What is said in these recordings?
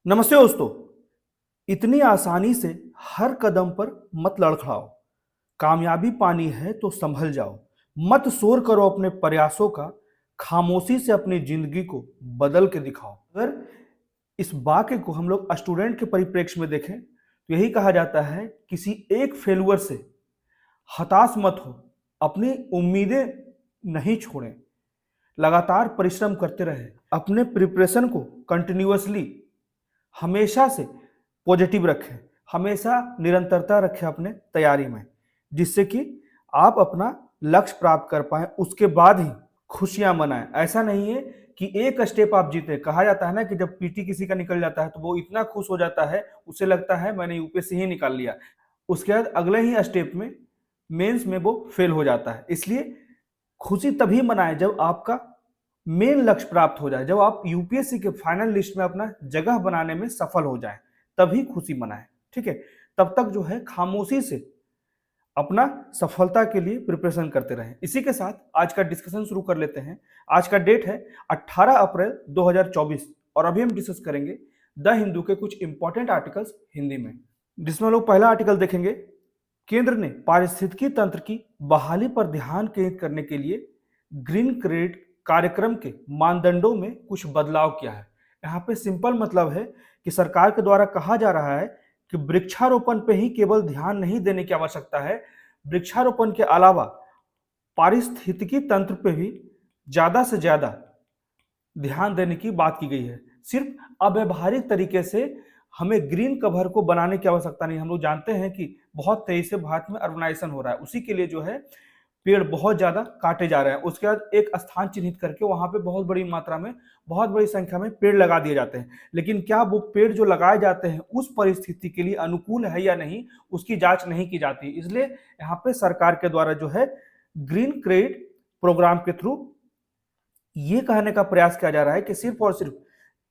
नमस्ते दोस्तों। इतनी आसानी से हर कदम पर मत लड़खड़ाओ। कामयाबी पानी है तो संभल जाओ। मत शोर करो अपने प्रयासों का। खामोशी से अपनी जिंदगी को बदल के दिखाओ। अगर इस वाक्य को हम लोग स्टूडेंट के परिप्रेक्ष्य में देखें तो यही कहा जाता है, किसी एक फेलुअर से हताश मत हो। अपनी उम्मीदें नहीं छोड़ें। लगातार परिश्रम करते रहें। अपने प्रिपरेशन को कंटिन्यूअसली हमेशा से पॉजिटिव रखें। हमेशा निरंतरता रखें अपने तैयारी में, जिससे कि आप अपना लक्ष्य प्राप्त कर पाए। उसके बाद ही खुशियां मनाएं। ऐसा नहीं है कि एक स्टेप आप जीते। कहा जाता है ना कि जब पीटी किसी का निकल जाता है तो वो इतना खुश हो जाता है, उसे लगता है मैंने यूपीएससी ही निकाल लिया। उसके बाद अगले ही स्टेप में मेंस में वो फेल हो जाता है। इसलिए खुशी तभी मनाएं जब आपका मेन लक्ष्य प्राप्त हो जाए, जब आप यूपीएससी के फाइनल लिस्ट में अपना जगह बनाने में सफल हो जाए, तभी खुशी मनाएं। ठीक है, तब तक जो है खामोशी से अपना सफलता के लिए प्रिपरेशन करते रहें। इसी के साथ आज का डिस्कशन शुरू कर लेते हैं। आज का डेट है 18 अप्रैल 2024 और अभी हम डिस्कस करेंगे द हिंदू के कुछ इंपॉर्टेंट आर्टिकल्स हिंदी में, जिसमें लोग पहला आर्टिकल देखेंगे। केंद्र ने पारिस्थितिकी तंत्र की बहाली पर ध्यान केंद्रित करने के लिए ग्रीन क्रेडिट कार्यक्रम के मानदंडों में कुछ बदलाव किया है। यहाँ पे सिंपल मतलब है कि सरकार के द्वारा कहा जा रहा है कि वृक्षारोपण पे ही केवल ध्यान नहीं देने की आवश्यकता है। वृक्षारोपण के अलावा पारिस्थितिकी तंत्र पे भी ज्यादा से ज्यादा ध्यान देने की बात की गई है। सिर्फ अव्यवहारिक तरीके से हमें ग्रीन कवर को बनाने की आवश्यकता नहीं। हम लोग जानते हैं कि बहुत तेजी से भारत में अर्बनाइजेशन हो रहा है, उसी के लिए जो है पेड़ बहुत ज्यादा काटे जा रहे हैं। उसके बाद एक स्थान चिन्हित करके वहां पे बहुत बड़ी मात्रा में, बहुत बड़ी संख्या में पेड़ लगा दिए जाते हैं। लेकिन क्या वो पेड़ जो लगाए जाते हैं उस परिस्थिति के लिए अनुकूल है या नहीं, उसकी जांच नहीं की जाती। इसलिए यहाँ पे सरकार के द्वारा जो है ग्रीन क्रेडिट प्रोग्राम के थ्रू ये कहने का प्रयास किया जा रहा है कि सिर्फ और सिर्फ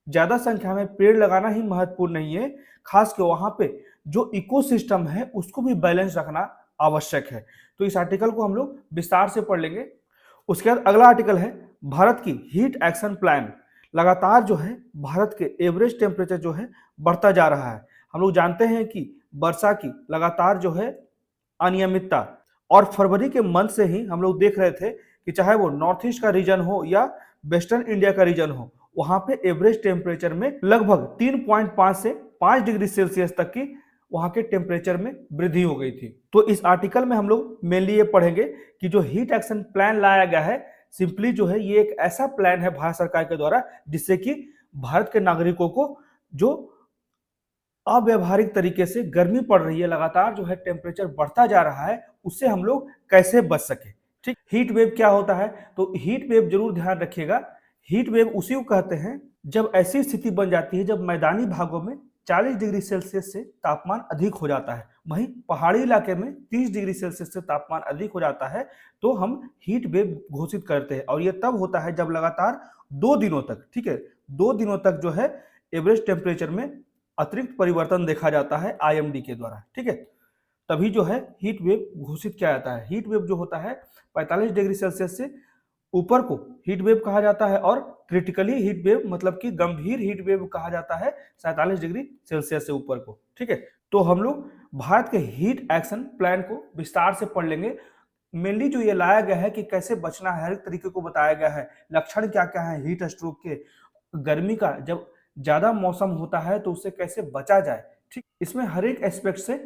ज्यादा संख्या में पेड़ लगाना ही महत्वपूर्ण नहीं है, खासकर वहां पे जो इकोसिस्टम है उसको भी बैलेंस रखना आवश्यक है। तो इस आर्टिकल को हम लोग विस्तार से पढ़ लेंगे। उसके बाद अगला आर्टिकल है भारत की हीट एक्शन प्लान। लगातार जो है भारत के एवरेज टेम्परेचर जो है बढ़ता जा रहा है। हम लोग जानते हैं कि वर्षा की लगातार जो है अनियमितता, और फरवरी के मंथ से ही हम लोग देख रहे थे कि चाहे वो नॉर्थ ईस्ट का रीजन हो या वेस्टर्न इंडिया का रीजन हो, वहां पे एवरेज टेम्परेचर में लगभग 3.5 से 5 डिग्री सेल्सियस तक की वहां के टेम्परेचर में वृद्धि हो गई थी। तो इस आर्टिकल में हम लोग मेनली ये पढ़ेंगे कि जो हीट एक्शन प्लान लाया गया है, सिंपली जो है ये एक ऐसा प्लान है भारत सरकार के द्वारा जिससे कि भारत के नागरिकों को जो अव्यवहारिक तरीके से गर्मी पड़ रही है, लगातार जो है टेम्परेचर बढ़ता जा रहा है, उससे हम लोग कैसे बच सके। ठीक, हीट वेव क्या होता है? तो हीट वेव जरूर ध्यान रखिएगा। हीट वेव उसी को कहते हैं जब ऐसी स्थिति बन जाती है जब मैदानी भागों में 40 डिग्री सेल्सियस से तापमान अधिक हो जाता है, वहीं पहाड़ी इलाके में 30 डिग्री सेल्सियस से तापमान अधिक हो जाता है, तो हम हीट वेव घोषित करते हैं। और यह तब होता है जब लगातार 2 दिनों तक, ठीक है, 2 दिनों तक जो है एवरेज टेम्परेचर में अतिरिक्त परिवर्तन देखा जाता है आईएमडी के द्वारा। ठीक है, तभी जो है हीट वेव घोषित किया जाता है। हीट वेव जो होता है 45 डिग्री सेल्सियस से ऊपर को हीट वेव कहा जाता है, और क्रिटिकली हीट वेव मतलब कि गंभीर हीट वेव कहा जाता है 47 डिग्री सेल्सियस से ऊपर को। ठीक है, तो हम लोग भारत के हीट एक्शन प्लान को विस्तार से पढ़ लेंगे। मेनली जो ये लाया गया है कि कैसे बचना है, हर एक तरीके को बताया गया है। लक्षण क्या क्या है हीट स्ट्रोक के, गर्मी का जब ज्यादा मौसम होता है तो उससे कैसे बचा जाए। ठीक, इसमें हर एक एस्पेक्ट से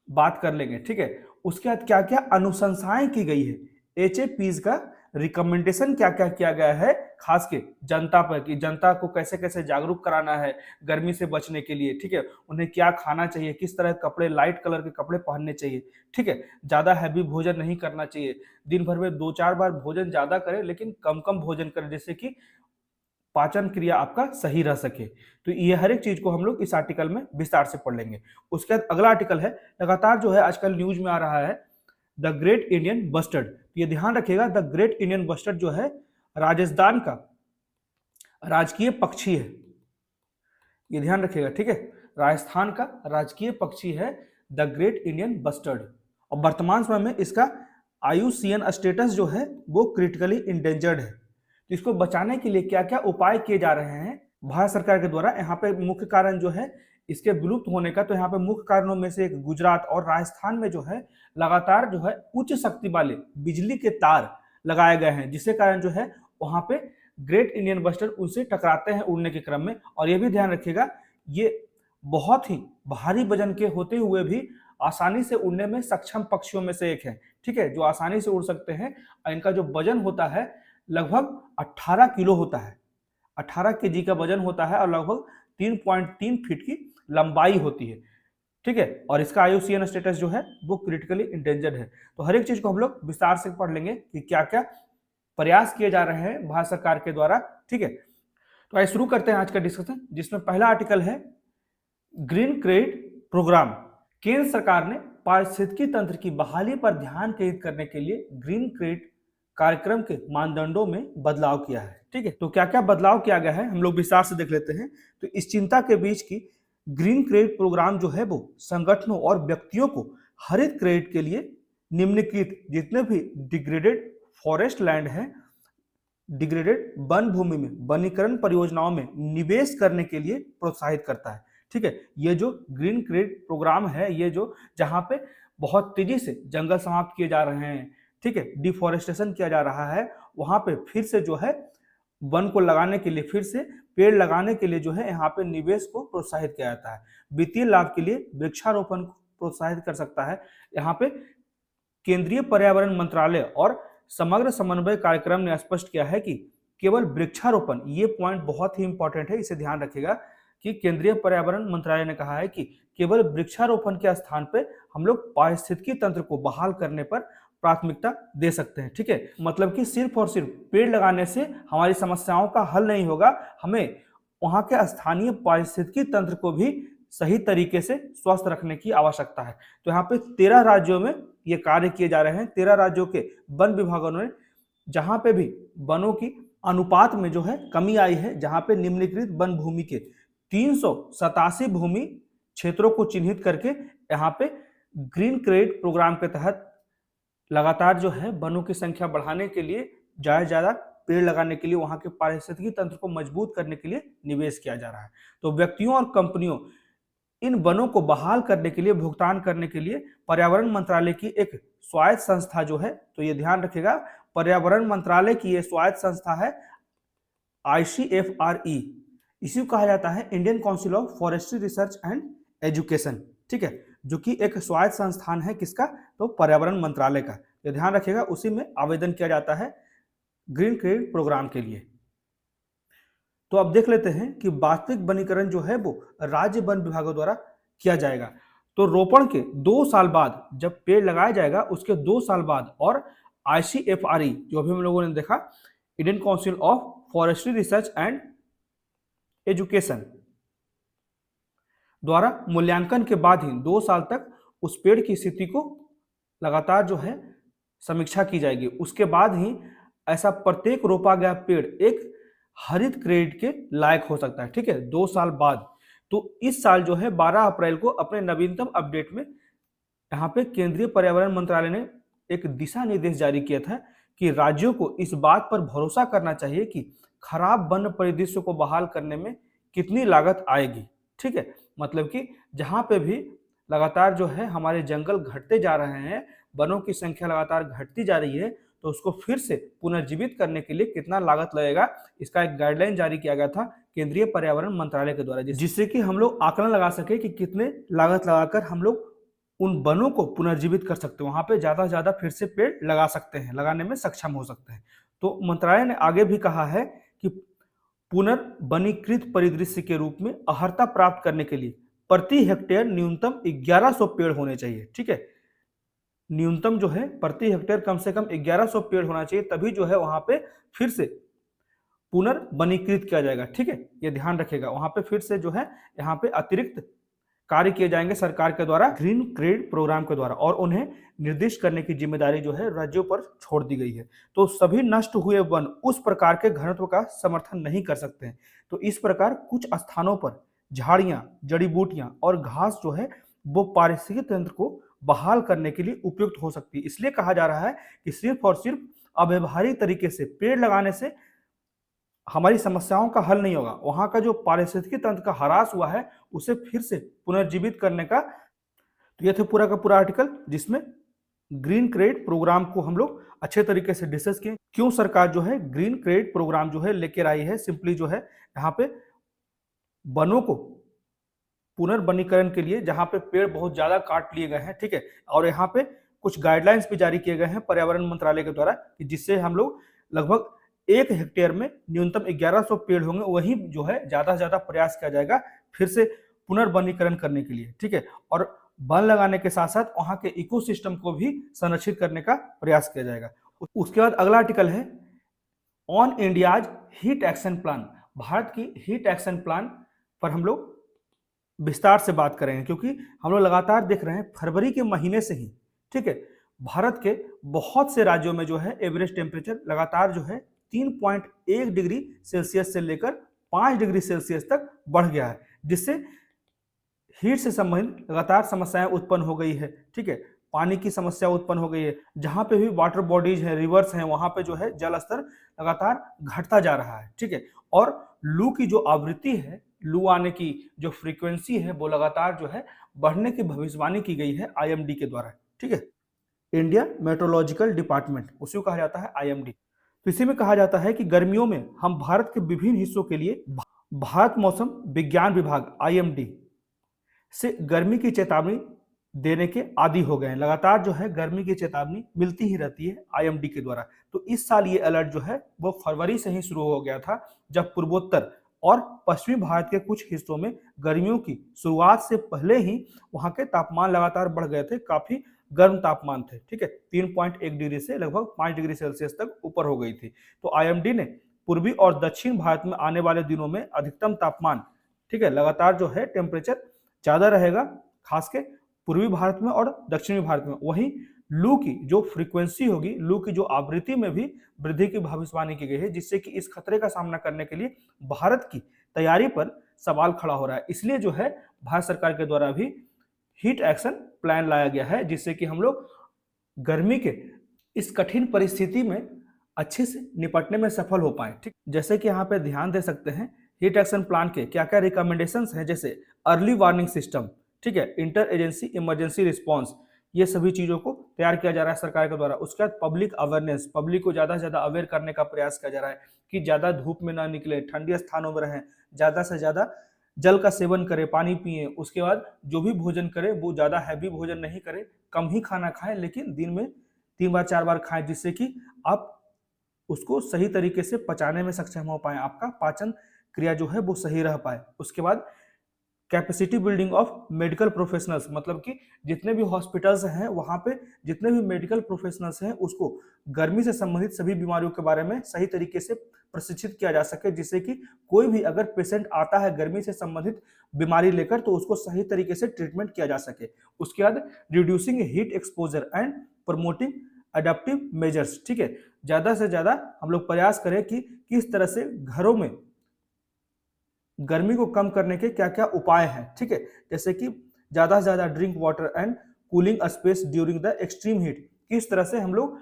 बात कर लेंगे। ठीक है, उसके बाद क्या क्या अनुशंसाएं की गई है, एचएपीज का रिकमेंडेशन क्या क्या किया गया है खास के जनता पर, कि जनता को कैसे कैसे जागरूक कराना है गर्मी से बचने के लिए। ठीक है, उन्हें क्या खाना चाहिए, किस तरह के कपड़े, लाइट कलर के कपड़े पहनने चाहिए। ठीक है, ज्यादा हैवी भोजन नहीं करना चाहिए। दिन भर में 2-4 बार भोजन ज्यादा करें लेकिन कम कम भोजन करें, जिससे कि पाचन क्रिया आपका सही रह सके। तो ये हर एक चीज को हम लोग इस आर्टिकल में विस्तार से पढ़ लेंगे। उसके बाद अगला आर्टिकल है, लगातार जो है आजकल न्यूज में आ रहा है द ग्रेट इंडियन बस्टर्ड। ये ध्यान रखिएगा, द ग्रेट इंडियन बस्टर्ड जो है राजस्थान का राजकीय पक्षी है। ये ध्यान रखिएगा। ठीक है, राजस्थान का राजकीय पक्षी है द ग्रेट इंडियन बस्टर्ड, और वर्तमान समय में इसका आईयूसीएन स्टेटस जो है वो क्रिटिकली इंडेंजर्ड है। तो इसको बचाने के लिए क्या क्या उपाय किए जा रहे हैं, भारत सरकार के द्वारा। यहाँ पे मुख्य कारण जो है इसके विलुप्त होने का, तो यहाँ पे मुख्य कारणों में से एक गुजरात और राजस्थान में जो है लगातार जो है उच्च शक्ति वाले बिजली के तार लगाए गए हैं, जिसके कारण जो है वहां पे ग्रेट इंडियन बस्टर उनसे टकराते हैं उड़ने के क्रम में। और ये भी ध्यान रखिएगा, ये बहुत ही भारी वजन के होते हुए भी आसानी से उड़ने में सक्षम पक्षियों में से एक है, ठीक है, जो आसानी से उड़ सकते हैं। और इनका जो वजन होता है लगभग 18 किलो होता है, 18 केजी का वजन होता है और लगभग 3.3 फीट की लंबाई होती है, ठीक है। और इसका IUCN स्टेटस जो है वो क्रिटिकली इंडेंजर्ड है। तो हर एक चीज को हम लोग विस्तार से पढ़ लेंगे कि क्या क्या प्रयास किए जा रहे हैं भारत सरकार के द्वारा, ठीक है। तो आइए शुरू करते हैं आज का डिस्कशन, जिसमें पहला आर्टिकल है ग्रीन क्रेडिट प्रोग्राम। केंद्र सरकार ने पारिस्थितिकी तंत्र की बहाली पर ध्यान केंद्रित करने के लिए ग्रीन क्रेडिट कार्यक्रम के मानदंडों में बदलाव किया है, ठीक है। तो क्या क्या बदलाव किया गया है हम लोग विस्तार से देख लेते हैं। तो इस चिंता के बीच की ग्रीन क्रेडिट प्रोग्राम जो है वो संगठनों और व्यक्तियों को हरित क्रेडिट के लिए निम्नलिखित जितने भी डिग्रेडेड फॉरेस्ट लैंड है, डिग्रेडेड वन भूमि में वनीकरण परियोजनाओं में निवेश करने के लिए प्रोत्साहित करता है, ठीक है। ये जो ग्रीन क्रेडिट प्रोग्राम है, ये जो जहां पे बहुत तेजी से जंगल समाप्त किए जा रहे हैं, ठीक है, डिफॉरेस्टेशन किया जा रहा है, वहां पे फिर से जो है वन को लगाने के लिए, फिर से पेड़ लगाने के लिए जो है यहाँ पे निवेश को प्रोत्साहित किया जाता है। वित्तीय लाभ के लिए वृक्षारोपण को प्रोत्साहित कर सकता है। यहाँ पे केंद्रीय पर्यावरण मंत्रालय और समग्र समन्वय कार्यक्रम ने स्पष्ट किया है कि केवल वृक्षारोपण, ये पॉइंट बहुत ही इंपॉर्टेंट है, इसे ध्यान रखिएगा कि केंद्रीय पर्यावरण मंत्रालय ने कहा है कि केवल वृक्षारोपण के स्थान पे हम लोग पारिस्थितिकी तंत्र को बहाल करने पर प्राथमिकता दे सकते हैं, ठीक है। मतलब कि सिर्फ और सिर्फ पेड़ लगाने से हमारी समस्याओं का हल नहीं होगा, हमें वहां के स्थानीय पारिस्थितिकी तंत्र को भी सही तरीके से स्वस्थ रखने की आवश्यकता है। तो यहाँ पे 13 राज्यों में ये कार्य किए जा रहे हैं। 13 राज्यों के वन विभागों ने जहां पे भी वनों की अनुपात में जो है कमी आई है, जहां पे निम्नलिखित वन भूमि के 387 भूमि क्षेत्रों को चिन्हित करके यहाँ पे ग्रीन क्रेडिट प्रोग्राम के तहत लगातार जो है वनों की संख्या बढ़ाने के लिए, ज्यादा से ज्यादा पेड़ लगाने के लिए, वहां के पारिस्थितिकी तंत्र को मजबूत करने के लिए निवेश किया जा रहा है। तो व्यक्तियों और कंपनियों इन वनों को बहाल करने के लिए भुगतान करने के लिए पर्यावरण मंत्रालय की एक स्वायत्त संस्था जो है, तो ये ध्यान रखिएगा, पर्यावरण मंत्रालय की ये स्वायत्त संस्था है ICFRE, इसी को कहा जाता है Indian council of forestry research and education, ठीक है, जो कि एक स्वायत्त संस्थान है किसका, तो पर्यावरण मंत्रालय का। ये ध्यान रखिएगा, उसी में आवेदन किया जाता है ग्रीन क्रेडिट प्रोग्राम के लिए। तो अब देख लेते हैं कि वास्तविक वनीकरण जो है वो राज्य वन विभागों द्वारा किया जाएगा। तो रोपण के 2 साल बाद जब पेड़ लगाया जाएगा, उसके 2 साल बाद, और ICFRE जो अभी हम लोगों ने देखा, Indian council of forestry research and education द्वारा मूल्यांकन के बाद ही 2 साल तक उस पेड़ की स्थिति को लगातार जो है समीक्षा की जाएगी। उसके बाद ही ऐसा प्रत्येक रोपा गया पेड़ एक हरित क्रेडिट के लायक हो सकता है, ठीक है, 2 साल बाद। तो इस साल जो है 12 अप्रैल को अपने नवीनतम अपडेट में यहाँ पे केंद्रीय पर्यावरण मंत्रालय ने एक दिशा निर्देश जारी किया था कि राज्यों को इस बात पर भरोसा करना चाहिए कि खराब वन परिदृश्य को बहाल करने में कितनी लागत आएगी, ठीक है। मतलब कि जहां पे भी लगातार जो है हमारे जंगल घटते जा रहे हैं, वनों की संख्या लगातार घटती जा रही है, तो उसको फिर से पुनर्जीवित करने के लिए कितना लागत लगेगा, इसका एक गाइडलाइन जारी किया गया था केंद्रीय पर्यावरण मंत्रालय के द्वारा, जिससे कि हम लोग आकलन लगा सके कि कितने लागत लगाकर हम लोग उन वनों को पुनर्जीवित कर सकते हैं, वहां पे ज्यादा से ज्यादा फिर से पेड़ लगा सकते हैं, लगाने में सक्षम हो सकते हैं। तो मंत्रालय ने आगे भी कहा है कि पुनर्वनीकृत परिदृश्य के रूप में अर्हता प्राप्त करने के लिए प्रति हेक्टेयर न्यूनतम 1100 पेड़ होने चाहिए, ठीक है। न्यूनतम जो है प्रति हेक्टेयर कम से कम 1100 पेड़ होना चाहिए, तभी जो है वहां पे फिर से पुनर्वनीकृत किया जाएगा, ठीक है। ये ध्यान रखेगा, वहां पे फिर से जो है यहाँ पे अतिरिक्त कार्य किए जाएंगे सरकार के द्वारा ग्रीन क्रेडिट प्रोग्राम के द्वारा, और उन्हें निर्दिष्ट करने की जिम्मेदारी जो है राज्यों पर छोड़ दी गई है। तो सभी नष्ट हुए वन उस प्रकार के घनत्व का समर्थन नहीं कर सकते हैं। तो इस प्रकार कुछ स्थानों पर झाड़ियां, जड़ी बूटियां और घास जो है वो पारिस्थितिक तंत्र को बहाल करने के लिए उपयुक्त हो सकती है। इसलिए कहा जा रहा है कि सिर्फ और सिर्फ अव्यवहारिक तरीके से पेड़ लगाने से हमारी समस्याओं का हल नहीं होगा, वहां का जो पारिस्थितिकी तंत्र का ह्रास हुआ है उसे फिर से पुनर्जीवित करने का। तो ये थे पूरा का पूरा आर्टिकल जिसमें ग्रीन क्रेडिट प्रोग्राम को हम लोग अच्छे तरीके से डिस्कस किए, क्यों सरकार जो है ग्रीन क्रेडिट प्रोग्राम जो है लेकर आई है। सिंपली जो है यहाँ पे वनों को पुनर्वनीकरण के लिए, जहां पे पेड़ बहुत ज्यादा काट लिए गए हैं, ठीक है, और यहाँ पे कुछ गाइडलाइंस भी जारी किए गए हैं पर्यावरण मंत्रालय के द्वारा कि जिससे हम लोग लगभग 1 हेक्टेयर में न्यूनतम 1100 पेड़ होंगे, वही जो है ज्यादा से ज्यादा प्रयास किया जाएगा फिर से पुनर्वनीकरण करने के लिए, ठीक है। और वन लगाने के साथ साथ वहां के इकोसिस्टम को भी संरक्षित करने का प्रयास किया जाएगा। उसके बाद अगला आर्टिकल है on India's heat action plan. Bharat की हीट एक्शन प्लान पर हम लोग विस्तार से बात करेंगे, क्योंकि हम लोग लगातार देख रहे हैं फरवरी के महीने से ही, ठीक है, भारत के बहुत से राज्यों में जो है एवरेज टेम्परेचर लगातार जो है 3.1 डिग्री सेल्सियस से लेकर 5 डिग्री सेल्सियस तक बढ़ गया है, जिससे हीट से संबंधित लगातार समस्याएं उत्पन्न हो गई है, ठीक है। पानी की समस्या उत्पन्न हो गई है, जहां पे भी वाटर बॉडीज है, रिवर्स हैं, वहां पे जो है जल स्तर लगातार घटता जा रहा है, ठीक है। और लू की जो आवृत्ति है, लू आने की जो फ्रीक्वेंसी है, वो लगातार जो है बढ़ने की भविष्यवाणी की गई है आईएमडी के द्वारा, ठीक है। इंडिया मेट्रोलॉजिकल डिपार्टमेंट, उसी को कहा जाता है आईएमडी। तो इसी में कहा जाता है कि गर्मियों में हम भारत के विभिन्न हिस्सों के लिए भारत मौसम विज्ञान विभाग आईएमडी से गर्मी की चेतावनी देने के आदी हो गए हैं। लगातार जो है गर्मी की चेतावनी मिलती ही रहती है आईएमडी के द्वारा। तो इस साल ये अलर्ट जो है वो फरवरी से ही शुरू हो गया था, जब पूर्वोत्तर और पश्चिमी भारत के कुछ हिस्सों में गर्मियों की शुरुआत से पहले ही वहां के तापमान लगातार बढ़ गए थे, काफी गर्म तापमान थे, ठीक है, 3.1 डिग्री से लगभग 5 डिग्री सेल्सियस तक ऊपर हो गई थी। तो आईएमडी ने पूर्वी और दक्षिण भारत में आने वाले दिनों में अधिकतम तापमान, ठीक है, लगातार जो है टेम्परेचर ज्यादा रहेगा, खास के पूर्वी भारत में और दक्षिणी भारत में। वहीं लू की जो फ्रीक्वेंसी होगी, लू की जो आवृत्ति में भी वृद्धि की भविष्यवाणी की गई है, जिससे कि इस खतरे का सामना करने के लिए भारत की तैयारी पर सवाल खड़ा हो रहा है। इसलिए जो है भारत सरकार के द्वारा भी हीट एक्शन प्लान लाया गया है, जिससे कि हम लोग गर्मी के इस कठिन परिस्थिति में अच्छे से निपटने में सफल हो पाए, ठीक। जैसे कि यहाँ पे ध्यान दे सकते हैं हीट एक्शन प्लान के क्या क्या रिकमेंडेशंस हैं, जैसे अर्ली वार्निंग सिस्टम, ठीक है, इंटर एजेंसी इमरजेंसी रिस्पांस, ये सभी चीजों को तैयार किया जा रहा है सरकार के द्वारा। उसके बाद पब्लिक अवेयरनेस, पब्लिक को ज्यादा से ज्यादा अवेयर करने का प्रयास किया जा रहा है कि ज्यादा धूप में ना निकले, ठंडे स्थानों में रहें, ज्यादा से ज्यादा जल का सेवन करें, पानी पिए। उसके बाद जो भी भोजन करें वो ज्यादा हैवी भोजन नहीं करें, कम ही खाना खाएं, लेकिन दिन में 3 बार 4 बार खाएं, जिससे कि आप उसको सही तरीके से पचाने में सक्षम हो पाए, आपका पाचन क्रिया जो है वो सही रह पाए। उसके बाद capacity building of medical professionals, मतलब कि जितने भी हॉस्पिटल्स हैं वहां पे जितने भी मेडिकल प्रोफेशनल्स हैं उसको गर्मी से संबंधित सभी बीमारियों के बारे में सही तरीके से प्रशिक्षित किया जा सके, जिससे कि कोई भी अगर पेशेंट आता है गर्मी से संबंधित बीमारी लेकर तो उसको सही तरीके से ट्रीटमेंट किया जा सके। उसके बाद reducing heat exposure and promoting adaptive measures, ठीक है, ज्यादा से ज्यादा हम लोग प्रयास करें कि किस तरह से घरों में गर्मी को कम करने के क्या क्या उपाय हैं, ठीक है, जैसे कि ज्यादा से ज्यादा drink water and cooling space during the extreme heat, किस तरह से हम लोग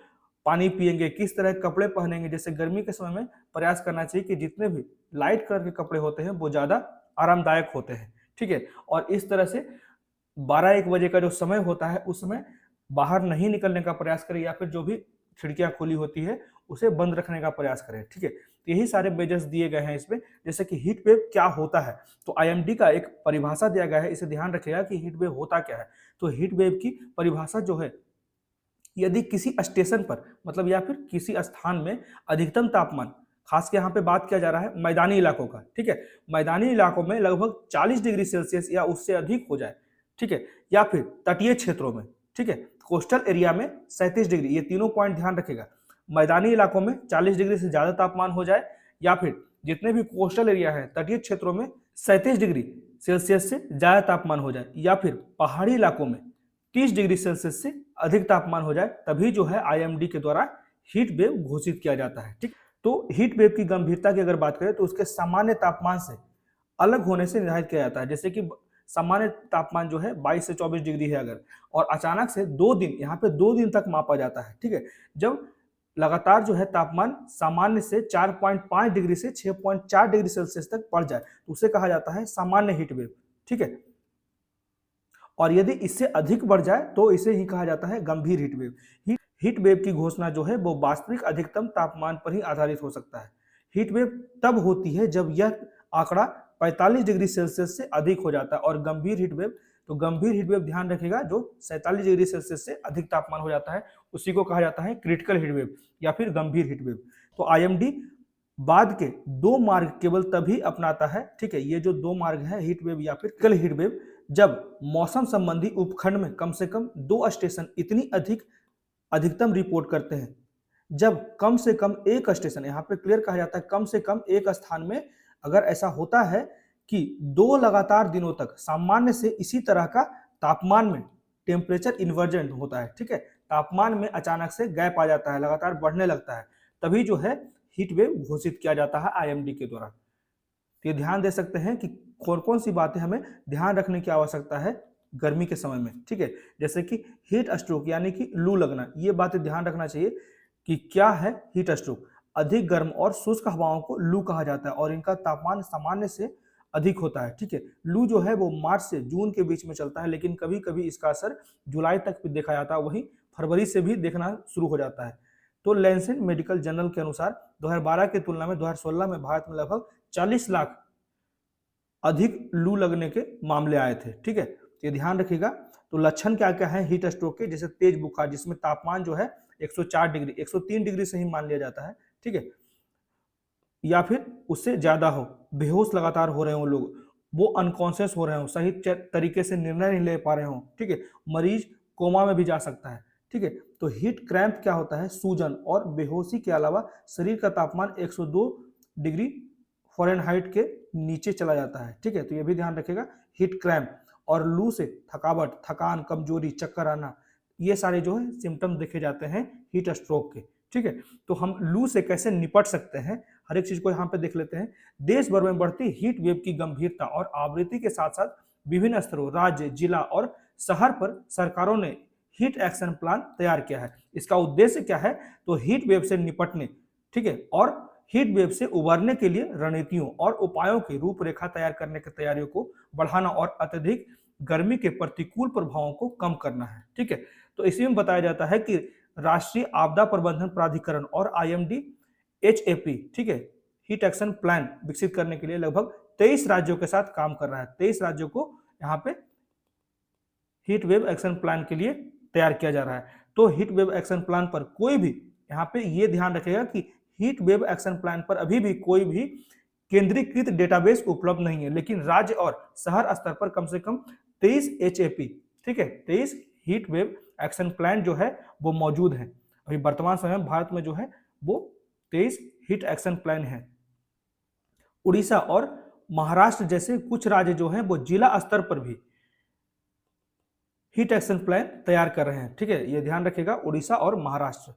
पानी पिएंगे, किस तरह के कपड़े पहनेंगे। जैसे गर्मी के समय में प्रयास करना चाहिए कि जितने भी लाइट कलर के कपड़े होते हैं वो ज्यादा आरामदायक होते हैं, ठीक है। और इस तरह से 12-1 बजे का जो समय होता है उस समय बाहर नहीं निकलने का प्रयास करें, या फिर जो भी खिड़कियां खुली होती है उसे बंद रखने का प्रयास करें, ठीक है। तो यही सारे मेजर्स दिए गए हैं इसमें। जैसे कि हीट वेव क्या होता है, तो आईएमडी का एक परिभाषा दिया गया है, इसे ध्यान रखिएगा कि हीट वेव होता क्या है। तो हीट वेव की परिभाषा जो है, यदि किसी स्टेशन पर मतलब या फिर किसी स्थान में अधिकतम तापमान, खास के यहाँ पे बात किया जा रहा है मैदानी इलाकों का, ठीक है, मैदानी इलाकों में लगभग 40 डिग्री सेल्सियस या उससे अधिक हो जाए, ठीक है, या फिर तटीय क्षेत्रों में, ठीक है, कोस्टल एरिया में 37 डिग्री, ये तीनों पॉइंट ध्यान रखेगा। मैदानी इलाकों में 40 डिग्री से ज्यादा तापमान हो जाए, या फिर जितने भी कोस्टल एरिया है तटीय क्षेत्रों में 37 डिग्री सेल्सियस से ज्यादा तापमान हो जाए, या फिर पहाड़ी इलाकों में 30 डिग्री सेल्सियस से अधिक तापमान हो जाए, तभी जो है आईएमडी के द्वारा हीट वेव घोषित किया जाता है, ठीक। तो हीट वेव की गंभीरता की अगर बात करें तो उसके सामान्य तापमान से अलग होने से निर्धारित किया जाता है। जैसे कि सामान्य तापमान जो है 22 से 24 डिग्री है अगर, और अचानक से 2 दिन, यहाँ पे 2 दिन तक मापा जाता है, ठीक है, जब लगातार जो है तापमान सामान्य से 4.5 डिग्री से 6.4 डिग्री सेल्सियस तक बढ़ जाए तो उसे कहा जाता है सामान्य हीट वेव, ठीक है। और यदि इससे अधिक बढ़ जाए तो इसे ही कहा जाता है गंभीर हीट वेव। हीट वेव की घोषणा जो है वो वास्तविक अधिकतम तापमान पर ही आधारित हो सकता है। हीट वेव तब होती है जब यह आंकड़ा 45 डिग्री सेल्सियस से अधिक हो जाता है। और गंभीर हीट वेव, तो गंभीर हीट वेव ध्यान रखिएगा जो 47 डिग्री सेल्सियस से अधिक तापमान हो जाता है उसी को कहा जाता है क्रिटिकल हीट वेव या फिर गंभीर हीट वेव। तो आईएमडी बाद के दो मार्ग केवल तभी अपनाता है, ठीक है, ये जो दो मार्ग है हीट वेव या फिर क्रिटिकल हीट वेव, जब मौसम संबंधी उपखंड में कम से कम 2 स्टेशन इतनी अधिकतम रिपोर्ट करते हैं, जब कम से कम एक स्टेशन, यहाँ पे क्लियर कहा जाता है कम से कम एक स्थान में अगर ऐसा होता है कि 2 लगातार दिनों तक सामान्य से इसी तरह का तापमान में टेम्परेचर इन्वर्जेंट होता है, ठीक है, तापमान में अचानक से गैप आ जाता है, लगातार बढ़ने लगता है, तभी जो है हीट वेव घोषित किया जाता है आईएमडी के द्वारा। तो ये ध्यान दे सकते हैं कि कौन कौन सी बातें हमें ध्यान रखने की आवश्यकता है गर्मी के समय में, ठीक है, जैसे कि हीट स्ट्रोक यानी कि लू लगना, ये बातें ध्यान रखना चाहिए कि क्या है हीट स्ट्रोक। अधिक गर्म और शुष्क हवाओं को लू कहा जाता है और इनका तापमान सामान्य से अधिक होता है, ठीक है। लू जो है वो मार्च से जून के बीच में चलता है, लेकिन कभी कभी इसका असर जुलाई तक भी देखा जाता है, वहीं फरवरी से भी देखना शुरू हो जाता है। तो लैंसेट मेडिकल जर्नल के अनुसार 2012 की तुलना में 2016 में भारत में लगभग 40 लाख अधिक लू लगने के मामले आए थे, ठीक है, ये ध्यान रखिएगा। तो लक्षण क्या क्या है हीट स्ट्रोक के, जैसे तेज बुखार जिसमें तापमान जो है 104 डिग्री 103 डिग्री से ही मान लिया जाता है, ठीक है, या फिर उससे ज्यादा हो, बेहोश लगातार हो रहे हो लोग, वो अनकॉन्शियस हो रहे हो, सही तरीके से निर्णय नहीं ले पा रहे हो, ठीक है, मरीज कोमा में भी जा सकता है, ठीक है। तो हीट क्रैम्प क्या होता है, सूजन और बेहोशी के अलावा शरीर का तापमान 102 डिग्री फ़ारेनहाइट के नीचे चला जाता है, ठीक है, तो ये भी ध्यान रखिएगा। हीट क्रैम्प और लू से थकावट, थकान, कमजोरी, चक्कर आना, ये सारे जो है सिम्टम देखे जाते हैं हीट स्ट्रोक के, ठीक है। तो हम लू से कैसे निपट सकते हैं, हर एक चीज को यहाँ पे देख लेते हैं। देश भर में बढ़ती हीट वेव की गंभीरता और आवृत्ति के साथ साथ विभिन्न स्तरों, राज्य, जिला और शहर पर सरकारों ने हीट एक्शन प्लान तैयार किया है। इसका उद्देश्य क्या है, तो हीट वेव से निपटने, ठीक है, और हीट वेव से उबरने के लिए रणनीतियों और उपायों की रूपरेखा तैयार करने की तैयारियों को बढ़ाना और अत्यधिक गर्मी के प्रतिकूल प्रभावों को कम करना है, ठीक है। तो इसी में बताया जाता है कि राष्ट्रीय आपदा प्रबंधन प्राधिकरण और आईएमडी एचएपी, ठीक है, हीट एक्शन प्लान विकसित करने के लिए लगभग 23 राज्यों के साथ काम कर रहा है। 23 राज्यों को यहाँ पे हीट वेव एक्शन प्लान के लिए तैयार किया जा रहा है। तो हीट वेव एक्शन प्लान पर कोई भी, यहाँ पे ये ध्यान रखेगा कि हीट वेव एक्शन प्लान पर अभी भी कोई भी केंद्रीकृत डेटाबेस उपलब्ध नहीं है, लेकिन राज्य और शहर स्तर पर कम से कम 23 एचएपी, ठीक है, 23 हीट वेव एक्शन प्लान जो है वो मौजूद है। अभी वर्तमान समय में भारत में जो है वो 23 हीट एक्शन प्लान है। उड़ीसा और महाराष्ट्र जैसे कुछ राज्य जो हैं वो जिला स्तर पर भी हीट एक्शन प्लान तैयार कर रहे हैं, ठीक है, ये ध्यान रखिएगा, उड़ीसा और महाराष्ट्र।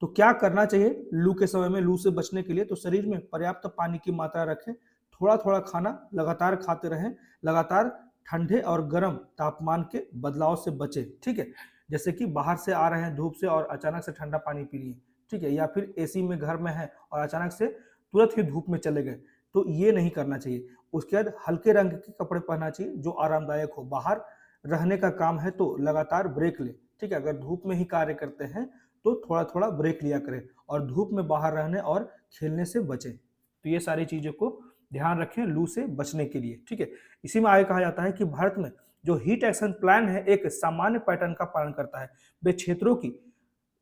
तो क्या करना चाहिए लू के समय में, लू से बचने के लिए, तो शरीर में पर्याप्त पानी की मात्रा रखें, थोड़ा थोड़ा खाना लगातार खाते रहें, लगातार ठंडे और गर्म तापमान के बदलाव से बचें, ठीक है, जैसे कि बाहर से आ रहे हैं धूप से और अचानक से ठंडा पानी पी लिए, ठीक है, या फिर एसी में घर में है और अचानक से तुरंत ही धूप में चले गए, तो ये नहीं करना चाहिए। उसके बाद हल्के रंग के कपड़े पहनना चाहिए जो आरामदायक हो। बाहर रहने का काम है तो लगातार ब्रेक ले, ठीक है, अगर धूप में ही कार्य करते हैं तो थोड़ा थोड़ा ब्रेक लिया करें और धूप में बाहर रहने और खेलने से बचें। तो ये सारी चीज़ों को ध्यान रखें लू से बचने के लिए, ठीक है। इसी में आगे कहा जाता है कि भारत में जो हीट एक्शन प्लान है एक सामान्य पैटर्न का पालन करता है। वे क्षेत्रों की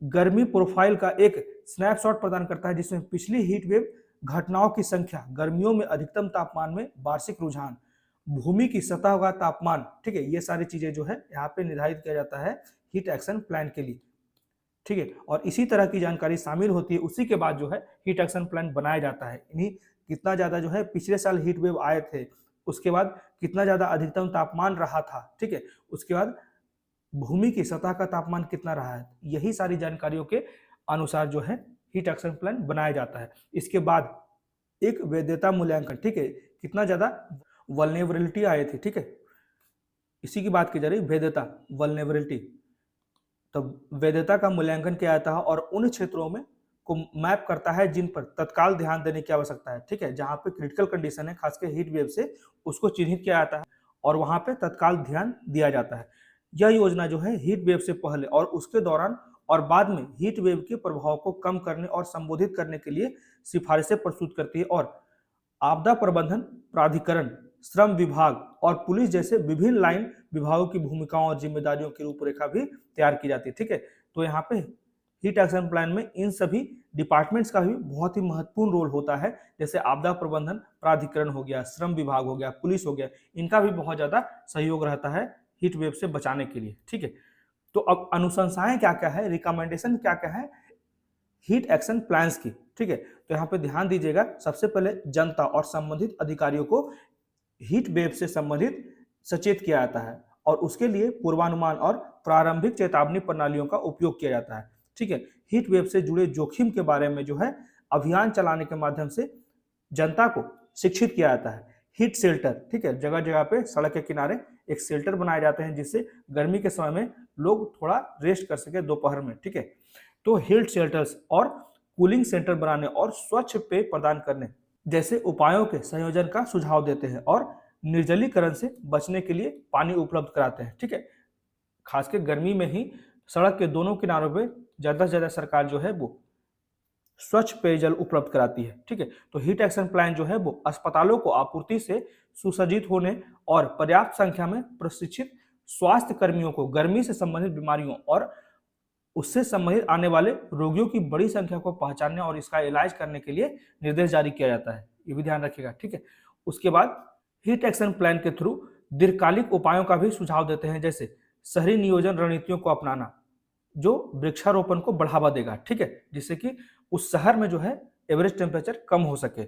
गर्मी प्रोफाइल का एक स्नैपशॉट प्रदान करता है जिसमें पिछली हीट वेव घटनाओं की संख्या, गर्मियों में अधिकतम तापमान में वार्षिक रुझान, भूमि की सतह का तापमान, ठीक है, ये सारी चीजें जो है यहाँ पे निर्धारित किया जाता है हीट एक्शन प्लान के लिए, ठीक है। और इसी तरह की जानकारी शामिल होती है, उसी के बाद जो है हीट एक्शन प्लान बनाया जाता है। इन्हीं कितना ज्यादा जो है पिछले साल हीट वेव आए थे, उसके बाद कितना ज्यादा अधिकतम तापमान रहा था, ठीक है, उसके बाद भूमि की सतह का तापमान कितना रहा है, यही सारी जानकारियों के अनुसार जो है हीट एक्शन प्लान बनाया जाता है। इसके बाद एक वैधता मूल्यांकन, ठीक है, कितना ज्यादा वल्नेरेबिलिटी आए थे, ठीक है, इसी की बात की जा रही वैधता, वल्नेरेबिलिटी। तो वैधता का मूल्यांकन किया जाता है और उन क्षेत्रों में को मैप करता है जिन पर तत्काल ध्यान देने की आवश्यकता है। ठीक है, जहां पे क्रिटिकल कंडीशन है खासकर हीट वेव से, उसको चिन्हित किया जाता है और वहां पे तत्काल ध्यान दिया जाता है। यह योजना जो है हीट वेव से पहले और उसके दौरान और बाद में हीट वेव के प्रभाव को कम करने और संबोधित करने के लिए सिफारिशें प्रस्तुत करती है और आपदा प्रबंधन प्राधिकरण, श्रम विभाग और पुलिस जैसे विभिन्न लाइन विभागों की भूमिकाओं और जिम्मेदारियों की रूपरेखा भी तैयार की जाती है। ठीक है, तो यहाँ पे हीट एक्शन प्लान में इन सभी डिपार्टमेंट्स का भी बहुत ही महत्वपूर्ण रोल होता है, जैसे आपदा प्रबंधन प्राधिकरण हो गया, श्रम विभाग हो गया, पुलिस हो गया, इनका भी बहुत ज्यादा सहयोग रहता है हीट वेव से बचाने के लिए। ठीक है, तो अब अनुशंसाएं क्या क्या है, रिकमेंडेशन क्या क्या है हीट एक्शन प्लान्स की। ठीक है, तो यहाँ पे ध्यान दीजिएगा, सबसे पहले जनता और संबंधित अधिकारियों को हीट वेव से संबंधित सचेत किया जाता है और उसके लिए पूर्वानुमान और प्रारंभिक चेतावनी प्रणालियों का उपयोग किया जाता है। ठीक है, हीट वेव से जुड़े जोखिम के बारे में जो है अभियान चलाने के माध्यम से जनता को शिक्षित किया जाता है। हीट शेल्टर, ठीक है, जगह जगह पे सड़क के किनारे एक शेल्टर बनाए जाते हैं जिससे गर्मी के समय में लोग थोड़ा रेस्ट कर सके दोपहर में। ठीक है, तो हीट शेल्टर्स और कूलिंग सेंटर बनाने और स्वच्छ पेय प्रदान करने जैसे उपायों के संयोजन का सुझाव देते हैं और निर्जलीकरण से बचने के लिए पानी उपलब्ध कराते हैं। ठीक है, खासकर गर्मी में ही सड़क के दोनों किनारों पे ज्यादा से ज्यादा सरकार जो है वो स्वच्छ पेयजल उपलब्ध कराती है। ठीक है, तो हीट एक्शन प्लान जो है वो अस्पतालों को आपूर्ति से सुसज्जित होने और पर्याप्त संख्या में प्रशिक्षित स्वास्थ्य कर्मियों को गर्मी से संबंधित बीमारियों और उससे संबंधित आने वाले रोगियों की बड़ी संख्या को पहचानने और इसका इलाज करने के लिए निर्देश जारी किया जाता है। ये भी ध्यान रखिएगा। ठीक है, उसके बाद हीट एक्शन प्लान के थ्रू दीर्घकालिक उपायों का भी सुझाव देते हैं, जैसे शहरी नियोजन रणनीतियों को अपनाना जो वृक्षारोपण को बढ़ावा देगा। ठीक है, जिससे कि उस शहर में जो है एवरेज टेम्परेचर कम हो सके।